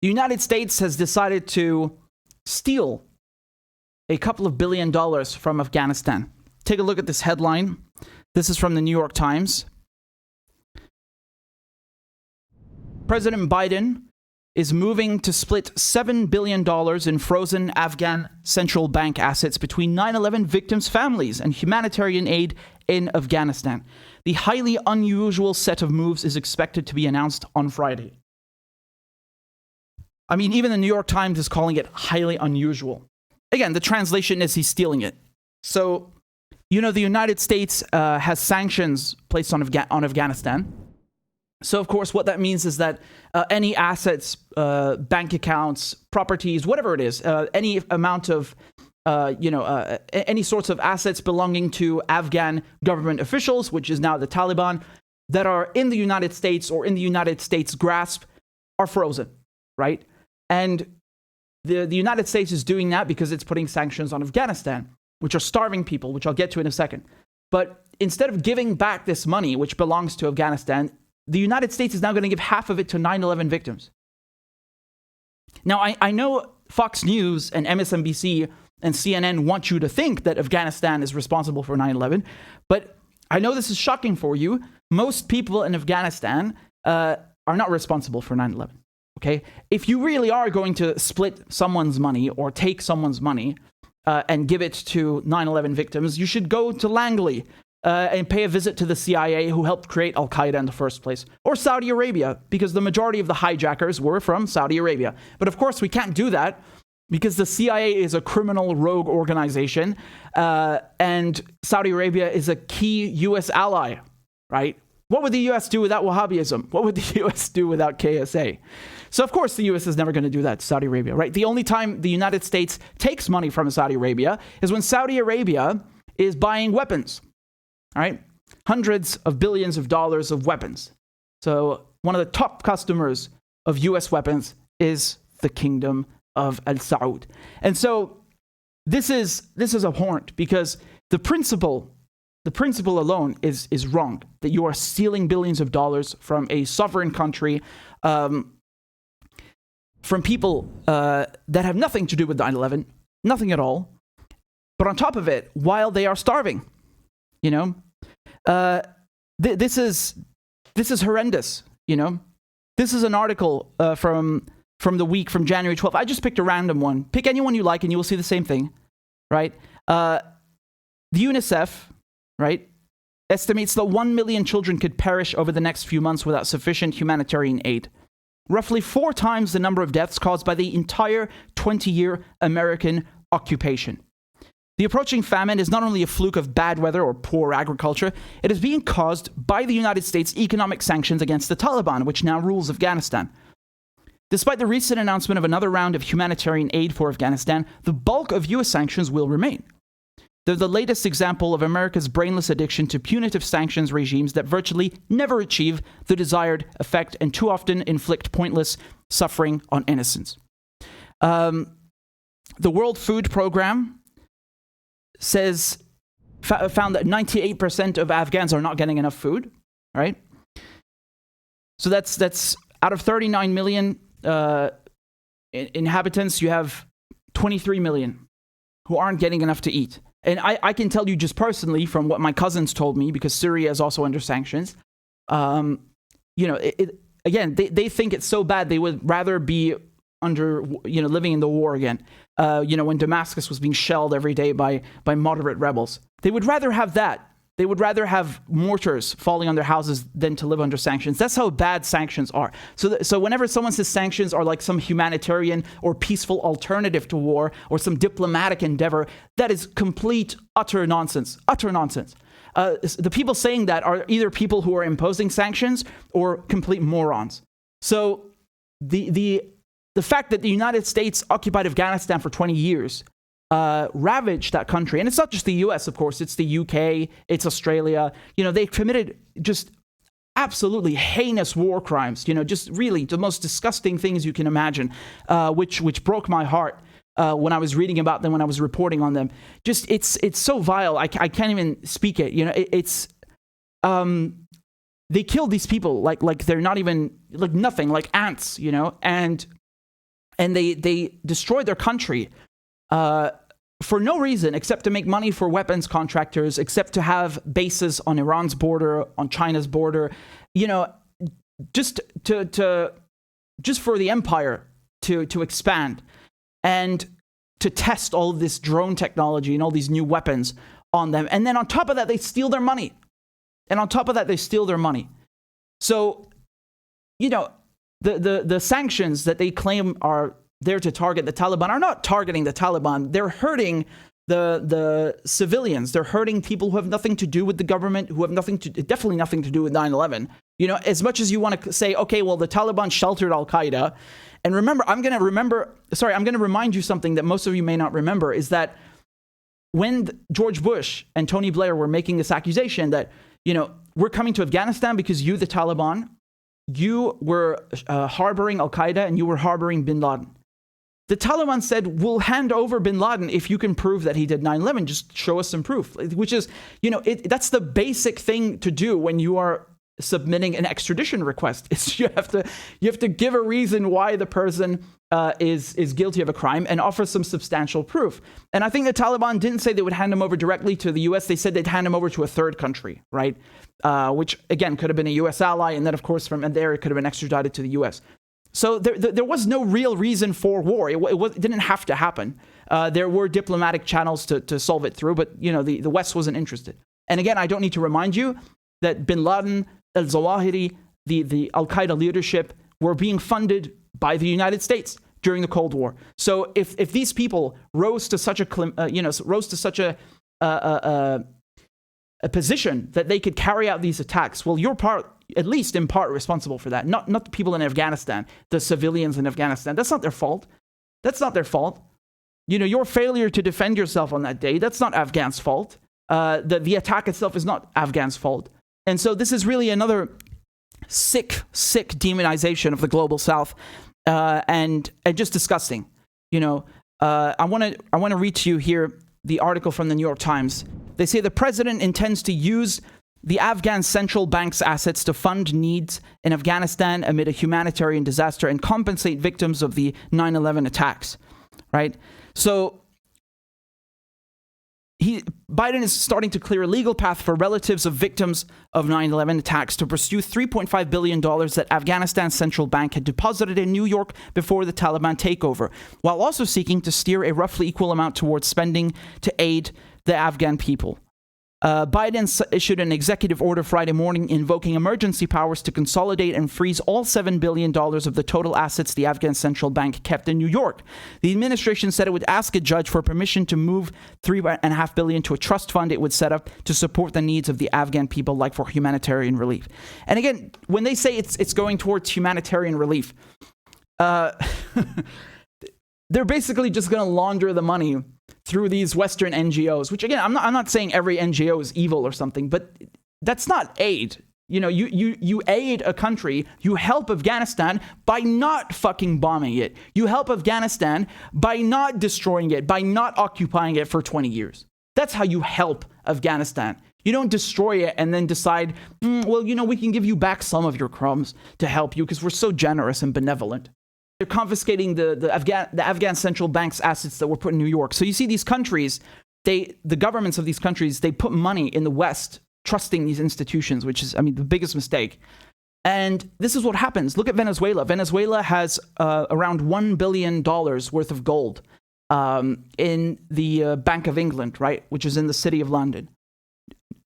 The United States has decided to steal a couple of $1 billion from Afghanistan. Take a look at this headline. This is from the New York Times. President Biden is moving to split $7 billion in frozen Afghan central bank assets between 9/11 victims' families and humanitarian aid in Afghanistan. The highly unusual set of moves is expected to be announced on Friday. I mean, even the New York Times is calling it highly unusual. Again, the translation is he's stealing it. So, you know, the United States has sanctions placed on Afghanistan. So, of course, what that means is that any assets, bank accounts, properties, whatever it is, any amount of, any sorts of assets belonging to Afghan government officials, which is now the Taliban, that are in the United States or in the United States' grasp are frozen, right? And the United States is doing that because it's putting sanctions on Afghanistan, which are starving people, which I'll get to in a second. But instead of giving back this money, which belongs to Afghanistan, the United States is now going to give half of it to 9/11 victims. Now, I know Fox News and MSNBC and CNN want you to think that Afghanistan is responsible for 9/11, but I know this is shocking for you. Most people in Afghanistan are not responsible for 9/11, okay? If you really are going to split someone's money or take someone's money and give it to 9/11 victims, you should go to Langley and pay a visit to the CIA who helped create Al-Qaeda in the first place, or Saudi Arabia, because the majority of the hijackers were from Saudi Arabia. But of course, we can't do that because the CIA is a criminal rogue organization, and Saudi Arabia is a key U.S. ally, right? What would the U.S. do without Wahhabism? What would the U.S. do without KSA? So, of course, the U.S. is never going to do that to Saudi Arabia, right? The only time the United States takes money from Saudi Arabia is when Saudi Arabia is buying weapons. All right, hundreds of billions of dollars of weapons. So one of the top customers of U.S. weapons is the Kingdom of Al Saud. And so this is abhorrent because the principle alone is wrong, that you are stealing billions of dollars from a sovereign country, from people that have nothing to do with 9/11, nothing at all. But on top of it, while they are starving. You know, this is horrendous. You know, this is an article from the week from January 12th. I just picked a random one. Pick anyone you like, and you will see the same thing, right? The UNICEF, right, estimates that 1 million children could perish over the next few months without sufficient humanitarian aid. Roughly 4 times the number of deaths caused by the entire 20-year American occupation. The approaching famine is not only a fluke of bad weather or poor agriculture, it is being caused by the United States' economic sanctions against the Taliban, which now rules Afghanistan. Despite the recent announcement of another round of humanitarian aid for Afghanistan, the bulk of U.S. sanctions will remain. They're the latest example of America's brainless addiction to punitive sanctions regimes that virtually never achieve the desired effect and too often inflict pointless suffering on innocents. The World Food Program found that 98% of Afghans are not getting enough food, right? So that's out of 39 million inhabitants, you have 23 million who aren't getting enough to eat. And I can tell you just personally from what my cousins told me, because Syria is also under sanctions, again, they think it's so bad they would rather be under, living in the war again. When Damascus was being shelled every day by moderate rebels. They would rather have that. They would rather have mortars falling on their houses than to live under sanctions. That's how bad sanctions are. So whenever someone says sanctions are like some humanitarian or peaceful alternative to war or some diplomatic endeavor, that is complete, utter nonsense. Utter nonsense. The people saying that are either people who are imposing sanctions or complete morons. So the fact that the United States occupied Afghanistan for 20 years, ravaged that country, and it's not just the US, of course, it's the UK, it's Australia, they committed just absolutely heinous war crimes, just really the most disgusting things you can imagine, which broke my heart when I was reading about them, when I was reporting on them. Just, it's so vile, I can't even speak it, they killed these people like they're not even, like nothing, like ants, and and they destroyed their country for no reason except to make money for weapons contractors, except to have bases on Iran's border, on China's border, just for the empire to expand and to test all of this drone technology and all these new weapons on them. And then on top of that, they steal their money. So, the sanctions that they claim are there to target the Taliban are not targeting the Taliban. They're hurting the civilians. They're hurting people who have nothing to do with the government, who have definitely nothing to do with 9/11. As much as you want to say, okay, well, the Taliban sheltered Al-Qaeda. And remember, I'm going to remind you something that most of you may not remember, is that when George Bush and Tony Blair were making this accusation that, we're coming to Afghanistan because you, the Taliban, you were harboring Al-Qaeda and you were harboring bin Laden. The Taliban said, we'll hand over bin Laden if you can prove that he did 9/11. Just show us some proof, which is, that's the basic thing to do when you are submitting an extradition request. Is you have to give a reason why the person is guilty of a crime and offer some substantial proof. And I think the Taliban didn't say they would hand him over directly to the U.S. They said they'd hand him over to a third country, right? Which, again, could have been a U.S. ally. And then, of course, from there, it could have been extradited to the U.S. So there was no real reason for war. It didn't have to happen. There were diplomatic channels to solve it through, but, the West wasn't interested. And again, I don't need to remind you that bin Laden, al-Zawahiri, the Al-Qaeda leadership were being funded by the United States during the Cold War. So if these people rose to such a position that they could carry out these attacks, well, you're at least in part responsible for that. Not the people in Afghanistan, the civilians in Afghanistan. That's not their fault. Your failure to defend yourself on that day, that's not Afghans' fault. The attack itself is not Afghans' fault. And so this is really another sick demonization of the global South, and just disgusting. I want to read to you here the article from the New York Times. They say the president intends to use the Afghan central bank's assets to fund needs in Afghanistan amid a humanitarian disaster and compensate victims of the 9/11 attacks. Right? So Biden is starting to clear a legal path for relatives of victims of 9/11 attacks to pursue $3.5 billion that Afghanistan's central bank had deposited in New York before the Taliban takeover, while also seeking to steer a roughly equal amount towards spending to aid the Afghan people. Biden issued an executive order Friday morning invoking emergency powers to consolidate and freeze all $7 billion of the total assets the Afghan central bank kept in New York. The administration said it would ask a judge for permission to move $3.5 billion to a trust fund it would set up to support the needs of the Afghan people, like for humanitarian relief. And again, when they say it's going towards humanitarian relief, they're basically just going to launder the money through these Western NGOs, which again, I'm not saying every NGO is evil or something, but that's not aid. You aid a country, you help Afghanistan by not fucking bombing it. You help Afghanistan by not destroying it, by not occupying it for 20 years. That's how you help Afghanistan. You don't destroy it and then decide, we can give you back some of your crumbs to help you because we're so generous and benevolent. They're confiscating the Afghan central bank's assets that were put in New York. So you see these countries, the governments of these countries, they put money in the West, trusting these institutions, which is, the biggest mistake. And this is what happens. Look at Venezuela. Venezuela has around $1 billion worth of gold in the Bank of England, right, which is in the city of London,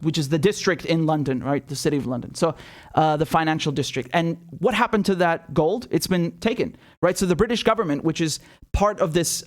which is the district in London, right, the city of London. So the financial district. And what happened to that gold? It's been taken, right? So the British government, which is part of this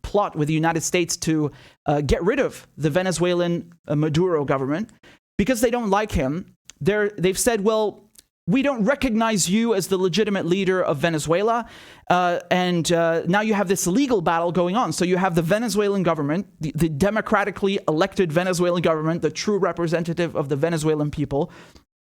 plot with the United States to get rid of the Venezuelan Maduro government, because they don't like him, they've said, well, we don't recognize you as the legitimate leader of Venezuela. And now you have this legal battle going on. So you have the Venezuelan government, the democratically elected Venezuelan government, the true representative of the Venezuelan people,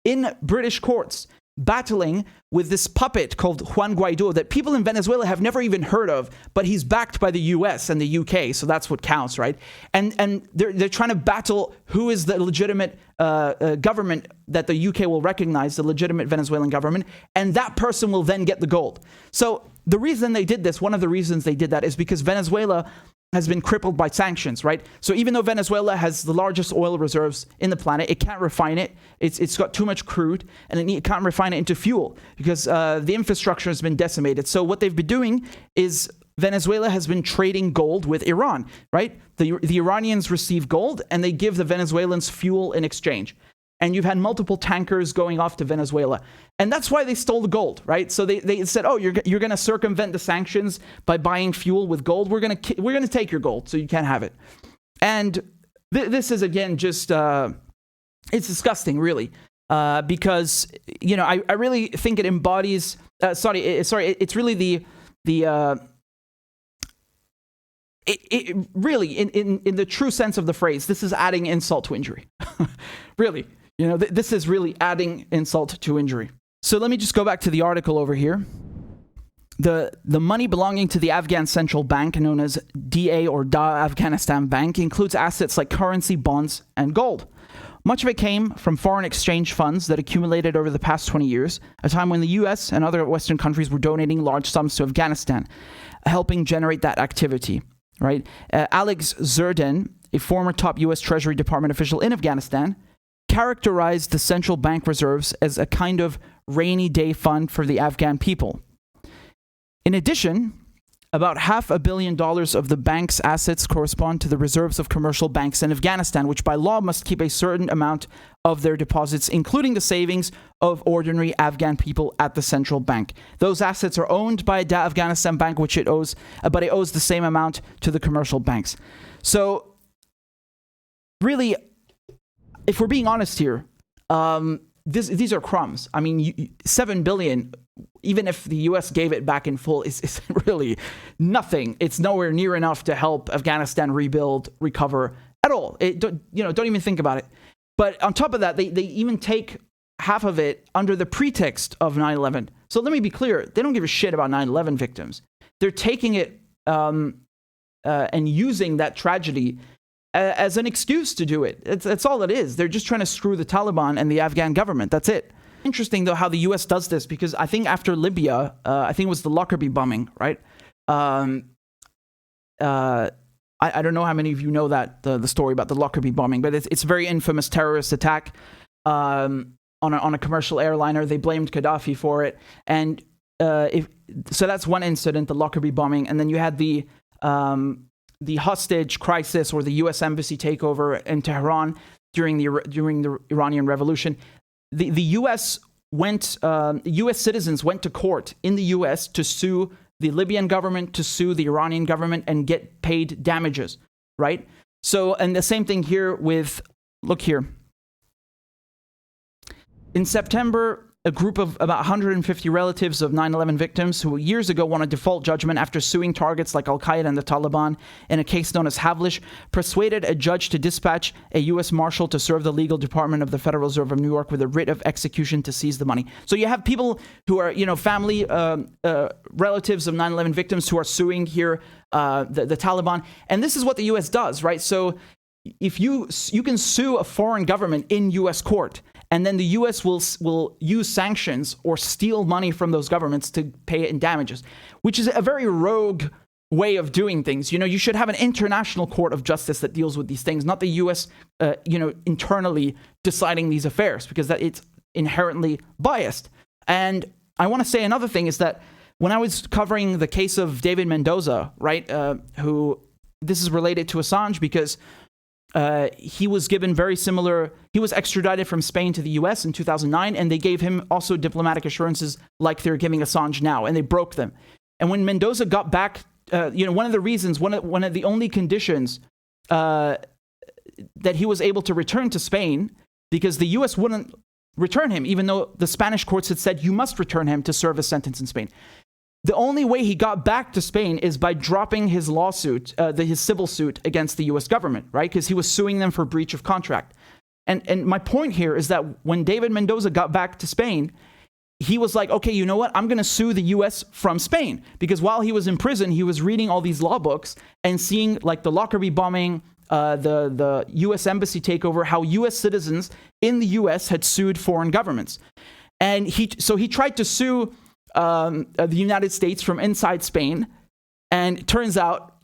in British courts, battling with this puppet called Juan Guaido that people in Venezuela have never even heard of, but he's backed by the US and the UK, so that's what counts, right? And they're trying to battle who is the legitimate government that the UK will recognize, the legitimate Venezuelan government, and that person will then get the gold. So the reason they did this, one of the reasons they did that, is because Venezuela has been crippled by sanctions, right? So even though Venezuela has the largest oil reserves in the planet, it can't refine it. It's got too much crude, and it can't refine it into fuel because the infrastructure has been decimated. So what they've been doing is Venezuela has been trading gold with Iran, right? The Iranians receive gold, and they give the Venezuelans fuel in exchange. And you've had multiple tankers going off to Venezuela. And that's why they stole the gold, right? So they said, oh, you're going to circumvent the sanctions by buying fuel with gold. We're going to take your gold, so you can't have it. And this is, again, just, it's disgusting, really. Because, I really think it embodies, it's really it really, in the true sense of the phrase, this is adding insult to injury. Really. This is really adding insult to injury. So let me just go back to the article over here. The money belonging to the Afghan Central Bank, known as DA or Da Afghanistan Bank, includes assets like currency, bonds, and gold. Much of it came from foreign exchange funds that accumulated over the past 20 years, a time when the US and other Western countries were donating large sums to Afghanistan, helping generate that activity. Right? Alex Zerden, a former top US Treasury Department official in Afghanistan, characterized the central bank reserves as a kind of rainy day fund for the Afghan people. In addition, about $500 million of the bank's assets correspond to the reserves of commercial banks in Afghanistan, which by law must keep a certain amount of their deposits, including the savings of ordinary Afghan people at the central bank. Those assets are owned by the Afghanistan Bank, which it owes, but it owes the same amount to the commercial banks. So, really, if we're being honest here, these are crumbs. I mean, $7 billion, even if the U.S. gave it back in full, is really nothing. It's nowhere near enough to help Afghanistan rebuild, recover at all. Don't even think about it. But on top of that, they even take half of it under the pretext of 9/11. So let me be clear: they don't give a shit about 9/11 victims. They're taking it and using that tragedy as an excuse to do it. That's all it is. They're just trying to screw the Taliban and the Afghan government. That's it. Interesting, though, how the U.S. does this, because I think after Libya, I think it was the Lockerbie bombing, right? I don't know how many of you know that, the story about the Lockerbie bombing, but it's a very infamous terrorist attack on a commercial airliner. They blamed Gaddafi for it. And so that's one incident, the Lockerbie bombing. And then you had the hostage crisis, or the U.S. embassy takeover in Tehran during the Iranian Revolution. The U.S. U.S. citizens went to court in the U.S. to sue the Libyan government, to sue the Iranian government, and get paid damages, right? So, and the same thing here with, look here. In September, a group of about 150 relatives of 9/11 victims who years ago won a default judgment after suing targets like Al-Qaeda and the Taliban in a case known as Havlish persuaded a judge to dispatch a U.S. Marshal to serve the legal department of the Federal Reserve of New York with a writ of execution to seize the money. So you have people who are, family, relatives of 9/11 victims who are suing here the Taliban. And this is what the U.S. does, right? So if you can sue a foreign government in U.S. court, and then the U.S. will use sanctions or steal money from those governments to pay it in damages, which is a very rogue way of doing things. You should have an international court of justice that deals with these things, not the U.S. Internally deciding these affairs, because it's inherently biased. And I want to say another thing is that when I was covering the case of David Mendoza, right, who this is related to Assange because he was given he was extradited from Spain to the US in 2009, and they gave him also diplomatic assurances like they're giving Assange now, and they broke them. And when Mendoza got back, one of the only conditions that he was able to return to Spain, because the US wouldn't return him, even though the Spanish courts had said you must return him to serve a sentence in Spain. The only way he got back to Spain is by dropping his lawsuit, his civil suit against the U.S. government, right? Because he was suing them for breach of contract. And my point here is that when David Mendoza got back to Spain, he was like, okay, you know what? I'm going to sue the U.S. from Spain. Because while he was in prison, he was reading all these law books and seeing like the Lockerbie bombing, the U.S. embassy takeover, how U.S. citizens in the U.S. had sued foreign governments. And he tried to sue the United States from inside Spain, and it turns out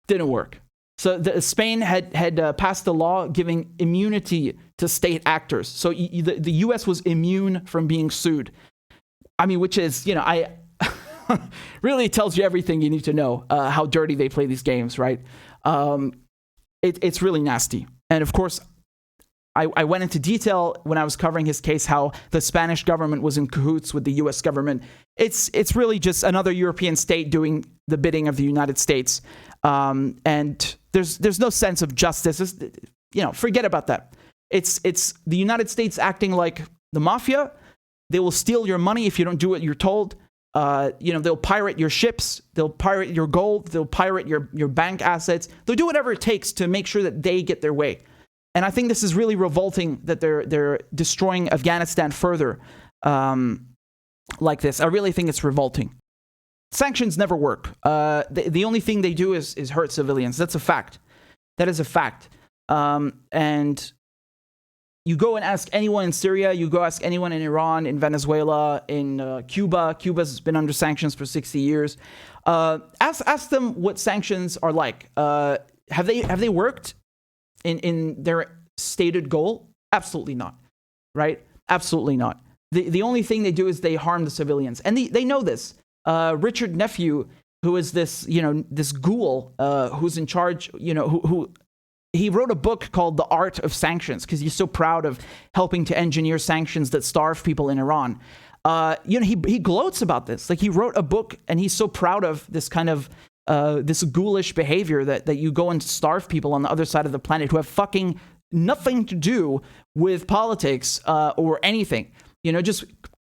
didn't work. So Spain had passed a law giving immunity to state actors. So the U.S. was immune from being sued. I mean, which is, I really tells you everything you need to know, how dirty they play these games, right? It's really nasty. And of course, I went into detail when I was covering his case how the Spanish government was in cahoots with the U.S. government. It's really just another European state doing the bidding of the United States. And there's no sense of justice. Forget about that. It's the United States acting like the mafia. They will steal your money if you don't do what you're told. They'll pirate your ships. They'll pirate your gold. They'll pirate your bank assets. They'll do whatever it takes to make sure that they get their way. And I think this is really revolting that they're destroying Afghanistan further like this. I really think it's revolting. Sanctions never work. The only thing they do is hurt civilians. That's a fact. That is a fact. And you go and ask anyone in Syria, you go ask anyone in Iran, in Venezuela, in Cuba. Cuba's been under sanctions for 60 years. Ask them what sanctions are like. Have they worked in their stated goal? Absolutely not. Right? Absolutely not. The only thing they do is they harm the civilians. And they know this. Richard Medhurst, who is this ghoul who's in charge, who he wrote a book called The Art of Sanctions because he's so proud of helping to engineer sanctions that starve people in Iran. He gloats about this. Like, he wrote a book and he's so proud of this kind of this ghoulish behavior that you go and starve people on the other side of the planet who have fucking nothing to do with politics or anything. Just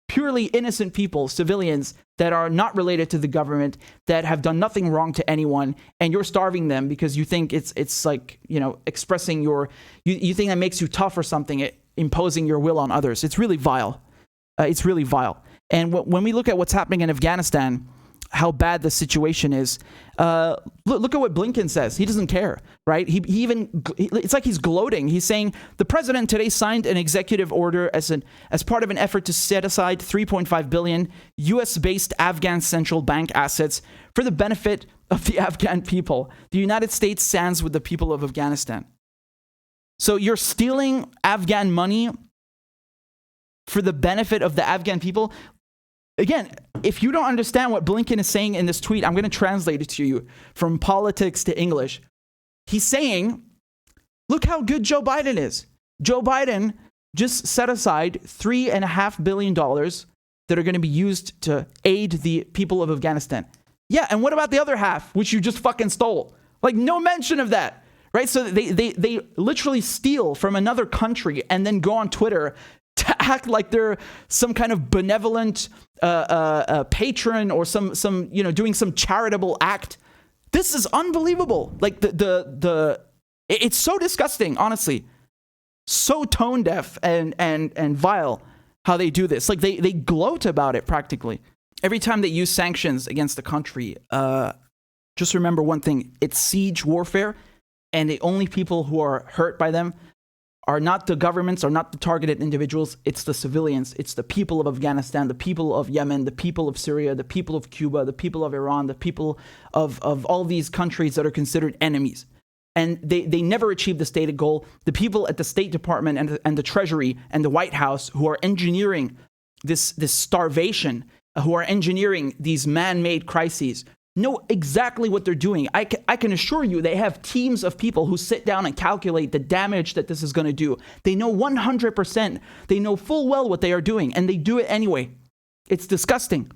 purely innocent people, civilians that are not related to the government, that have done nothing wrong to anyone, and you're starving them because you think it's like, expressing you think that makes you tough or something, imposing your will on others. It's really vile. It's really vile. And when we look at what's happening in Afghanistan, how bad the situation is, look at what Blinken says. He doesn't care, right? It's like he's gloating. He's saying the president today signed an executive order as part of an effort to set aside $3.5 billion U.S.-based Afghan central bank assets for the benefit of the Afghan people. The United States stands with the people of Afghanistan. So you're stealing Afghan money for the benefit of the Afghan people. Again, if you don't understand what Blinken is saying in this tweet, I'm going to translate it to you from politics to English. He's saying, look how good Joe Biden is. Joe Biden just set aside $3.5 billion that are going to be used to aid the people of Afghanistan. Yeah, and what about the other half, which you just fucking stole? Like, no mention of that, right? So they literally steal from another country and then go on Twitter to act like they're some kind of benevolent patron or some doing some charitable act. This is unbelievable. Like it's so disgusting, honestly, so tone deaf and vile how they do this. Like they gloat about it practically every time they use sanctions against a country. Just remember one thing: it's siege warfare, and the only people who are hurt by them are not the governments, are not the targeted individuals. It's the civilians. It's the people of Afghanistan, the people of Yemen, the people of Syria, the people of Cuba, the people of Iran, the people of all these countries that are considered enemies. And they never achieve the stated goal. The people at the State Department and the Treasury and the White House who are engineering this starvation, who are engineering these man-made crises, know exactly what they're doing. I can assure you they have teams of people who sit down and calculate the damage that this is going to do. They know 100%. They know full well what they are doing, and they do it anyway. It's disgusting.